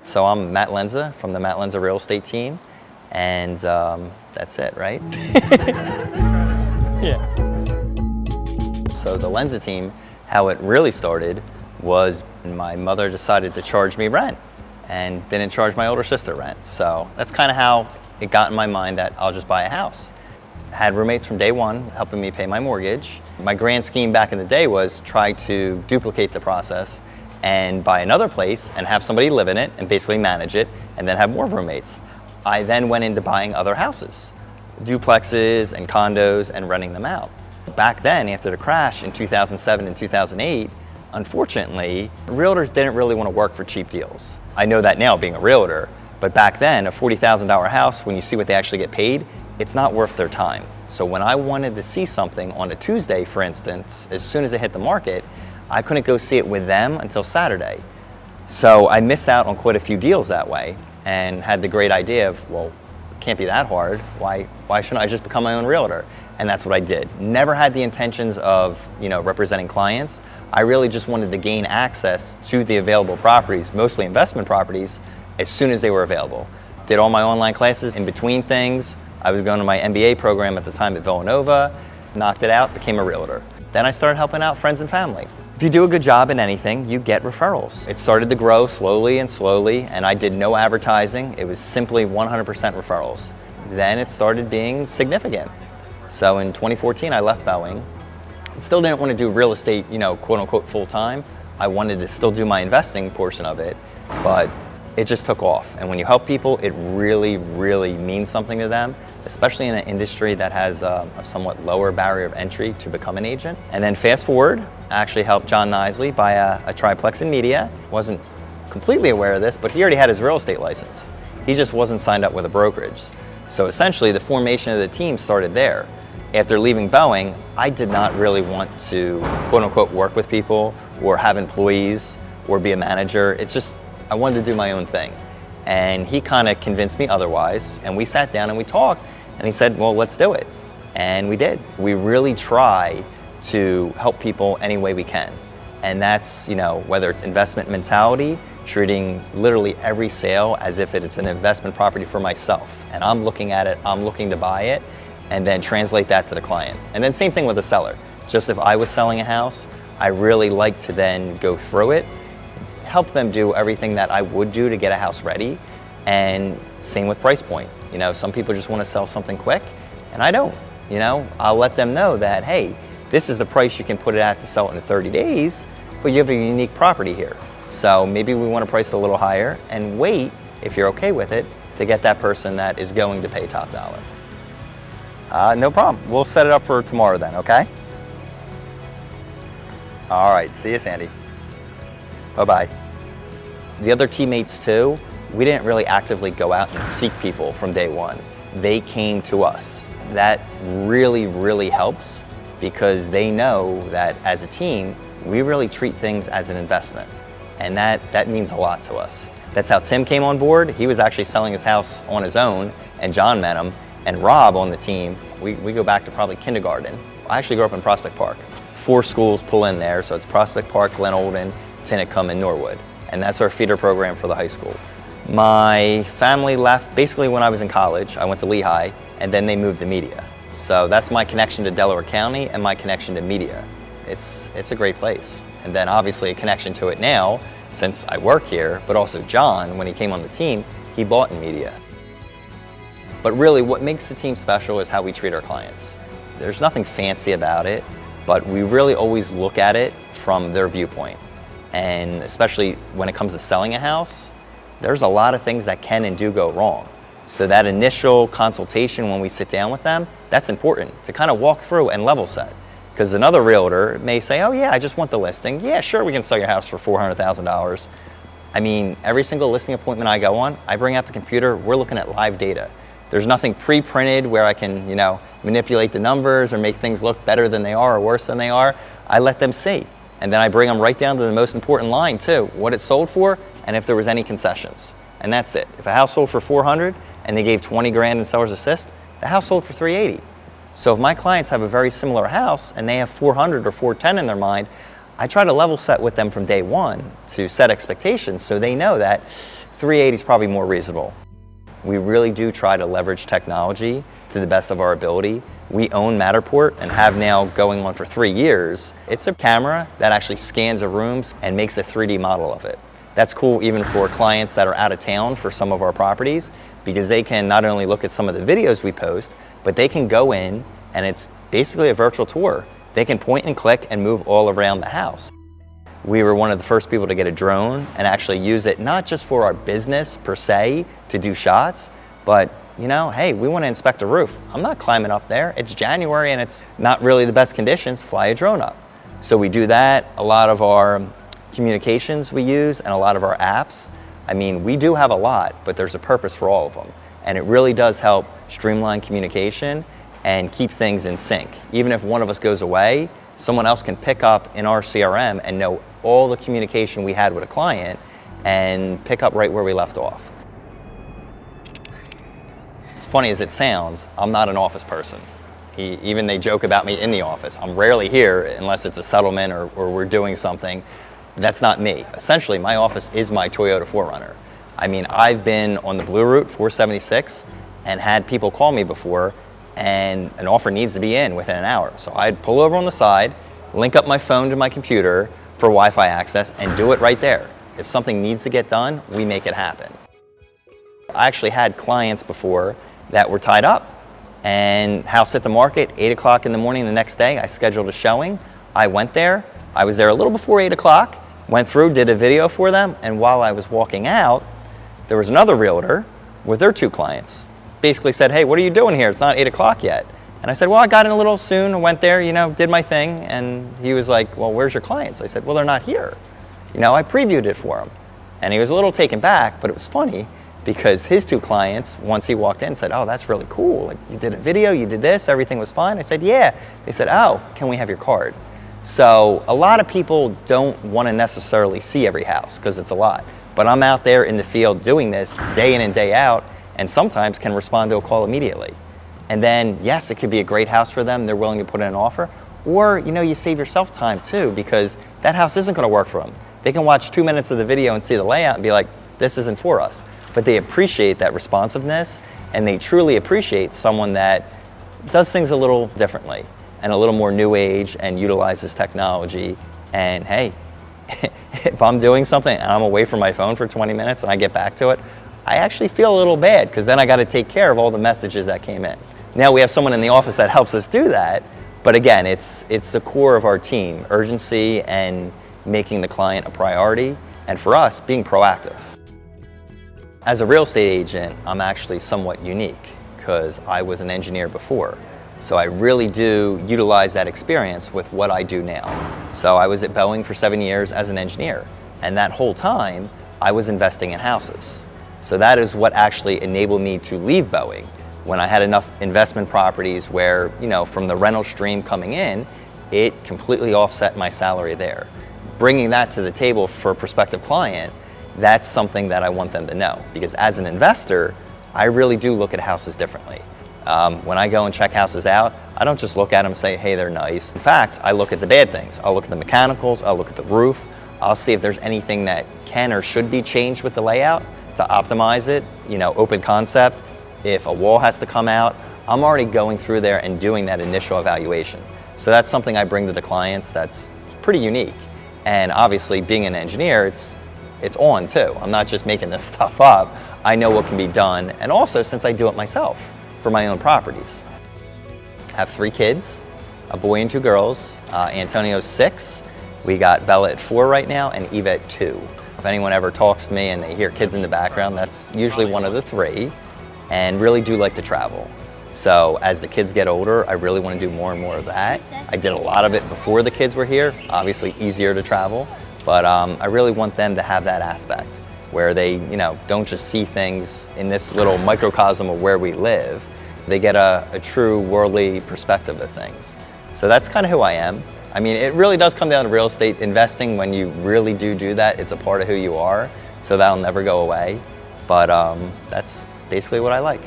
So I'm Matt Lenza from the Matt Lenza real estate team, and that's it, right? Yeah. So the Lenza team, how it really started was my mother decided to charge me rent and didn't charge my older sister rent. So that's kind of how it got in my mind that I'll just buy a house. Had roommates from day one helping me pay my mortgage. My grand scheme back in the day was try to duplicate the process and buy another place and have somebody live in it and basically manage it and then have more roommates. I then went into buying other houses, duplexes and condos, and renting them out. Back then, after the crash in 2007 and 2008, unfortunately, realtors didn't really want to work for cheap deals. I know that now being a realtor, but back then a $40,000 house, when you see what they actually get paid, it's not worth their time. So when I wanted to see something on a Tuesday, for instance, as soon as it hit the market, I couldn't go see it with them until Saturday. So I missed out on quite a few deals that way and had the great idea of, well, it can't be that hard. Why shouldn't I just become my own realtor? And that's what I did. Never had the intentions of, representing clients. I really just wanted to gain access to the available properties, mostly investment properties, as soon as they were available. Did all my online classes in between things. I was going to my MBA program at the time at Villanova, knocked it out, became a realtor. Then I started helping out friends and family. If you do a good job in anything, you get referrals. It started to grow slowly, and I did no advertising. It was simply 100% referrals. Then it started being significant. So in 2014, I left Boeing. Still didn't want to do real estate, quote unquote full time. I wanted to still do my investing portion of it, but it just took off. And when you help people, it really, really means something to them, especially in an industry that has a somewhat lower barrier of entry to become an agent. And then fast forward, I actually helped John Nisley buy a triplex in media. Wasn't completely aware of this, but he already had his real estate license. He just wasn't signed up with a brokerage. So essentially the formation of the team started there. After leaving Boeing, I did not really want to quote unquote work with people or have employees or be a manager. It's just, I wanted to do my own thing. And he kind of convinced me otherwise, and we sat down and we talked, and he said, well, let's do it. And we did. We really try to help people any way we can. And that's, whether it's investment mentality, treating literally every sale as if it's an investment property for myself. And I'm looking at it, I'm looking to buy it, and then translate that to the client. And then same thing with the seller. Just if I was selling a house, I really like to then go through it, help them do everything that I would do to get a house ready, and same with price point. Some people just want to sell something quick, and I don't. I'll let them know that, hey, this is the price you can put it at to sell it in 30 days, but you have a unique property here. So maybe we want to price it a little higher and wait, if you're okay with it, to get that person that is going to pay top dollar. No problem. We'll set it up for tomorrow then, okay? All right, see you, Sandy. Bye-bye. The other teammates too, we didn't really actively go out and seek people from day one. They came to us. That really, really helps because they know that as a team, we really treat things as an investment. And that means a lot to us. That's how Tim came on board. He was actually selling his house on his own, and John met him. And Rob on the team, we go back to probably kindergarten. I actually grew up in Prospect Park. 4 schools pull in there, so it's Prospect Park, Glen Olden, Tinicum, and Norwood. And that's our feeder program for the high school. My family left basically when I was in college. I went to Lehigh, and then they moved to media. So that's my connection to Delaware County and my connection to media. It's a great place. And then obviously a connection to it now, since I work here, but also John, when he came on the team, he bought in media. But really what makes the team special is how we treat our clients. There's nothing fancy about it, but we really always look at it from their viewpoint. And especially when it comes to selling a house, there's a lot of things that can and do go wrong. So that initial consultation when we sit down with them, that's important to kind of walk through and level set. Because another realtor may say, oh yeah, I just want the listing. Yeah, sure, we can sell your house for $400,000. I mean, every single listing appointment I go on, I bring out the computer, we're looking at live data. There's nothing pre-printed where I can, manipulate the numbers or make things look better than they are or worse than they are. I let them see. And then I bring them right down to the most important line too, what it sold for and if there was any concessions. And that's it. If a house sold for 400 and they gave 20 grand in seller's assist, the house sold for 380. So if my clients have a very similar house and they have 400 or 410 in their mind, I try to level set with them from day one to set expectations so they know that 380 is probably more reasonable. We really do try to leverage technology to the best of our ability. We own Matterport and have now going on for 3 years. It's a camera that actually scans a room and makes a 3D model of it. That's cool even for clients that are out of town for some of our properties, because they can not only look at some of the videos we post, but they can go in and it's basically a virtual tour. They can point and click and move all around the house. We were one of the first people to get a drone and actually use it not just for our business per se to do shots, but you know, hey, we want to inspect a roof. I'm not climbing up there. It's January and it's not really the best conditions. Fly a drone up. So we do that. A lot of our communications we use and a lot of our apps. I mean, we do have a lot, but there's a purpose for all of them. And it really does help streamline communication and keep things in sync. Even if one of us goes away, someone else can pick up in our CRM and know all the communication we had with a client and pick up right where we left off. As funny as it sounds, I'm not an office person. Even they joke about me in the office. I'm rarely here unless it's a settlement or we're doing something. That's not me. Essentially, my office is my Toyota 4Runner. I mean, I've been on the Blue Route 476 and had people call me before, and an offer needs to be in within an hour. So I'd pull over on the side, link up my phone to my computer for Wi-Fi access, and do it right there. If something needs to get done, we make it happen. I actually had clients before that were tied up, and house hit the market, 8 o'clock in the morning the next day. I scheduled a showing. I went there. I was there a little before 8 o'clock, went through, did a video for them, and while I was walking out, there was another realtor with their 2 clients. Basically said, hey, what are you doing here? It's not 8 o'clock yet. And I said, well, I got in a little soon, I went there, you know, did my thing, and he was like, well, where's your clients? I said, well, they're not here. You know, I previewed it for him. And he was a little taken back, but it was funny because his 2 clients, once he walked in, said, oh, that's really cool. Like, you did a video, you did this, everything was fine. I said, yeah. They said, oh, can we have your card? So a lot of people don't want to necessarily see every house because it's a lot. But I'm out there in the field doing this day in and day out, and sometimes can respond to a call immediately. And then, yes, it could be a great house for them. They're willing to put in an offer. Or, you know, you save yourself time too, because that house isn't going to work for them. They can watch 2 minutes of the video and see the layout and be like, this isn't for us. But they appreciate that responsiveness, and they truly appreciate someone that does things a little differently and a little more new age and utilizes technology. And hey, if I'm doing something and I'm away from my phone for 20 minutes and I get back to it, I actually feel a little bad because then I got to take care of all the messages that came in. Now we have someone in the office that helps us do that, but again, it's the core of our team, urgency and making the client a priority, and for us, being proactive. As a real estate agent, I'm actually somewhat unique because I was an engineer before. So I really do utilize that experience with what I do now. So I was at Boeing for 7 years as an engineer, and that whole time I was investing in houses. So that is what actually enabled me to leave Boeing when I had enough investment properties where, you know, from the rental stream coming in, it completely offset my salary there. Bringing that to the table for a prospective client, that's something that I want them to know, because as an investor, I really do look at houses differently. When I go and check houses out, I don't just look at them and say, hey, they're nice. In fact, I look at the bad things. I'll look at the mechanicals, I'll look at the roof, I'll see if there's anything that can or should be changed with the layout to optimize it, you know, open concept. If a wall has to come out, I'm already going through there and doing that initial evaluation. So that's something I bring to the clients that's pretty unique. And obviously, being an engineer, it's on too. I'm not just making this stuff up. I know what can be done, and also since I do it myself for my own properties. I have 3 kids, a boy and 2 girls. Antonio's 6. We got Bella at 4 right now, and Eva at 2. If anyone ever talks to me and they hear kids in the background, that's usually one of the 3, and really do like to travel. So as the kids get older, I really want to do more and more of that. I did a lot of it before the kids were here, obviously easier to travel, but I really want them to have that aspect where they, you know, don't just see things in this little microcosm of where we live. They get a true worldly perspective of things. So that's kind of who I am. I mean, it really does come down to real estate investing. When you really do that, it's a part of who you are, so that'll never go away. But that's basically what I like.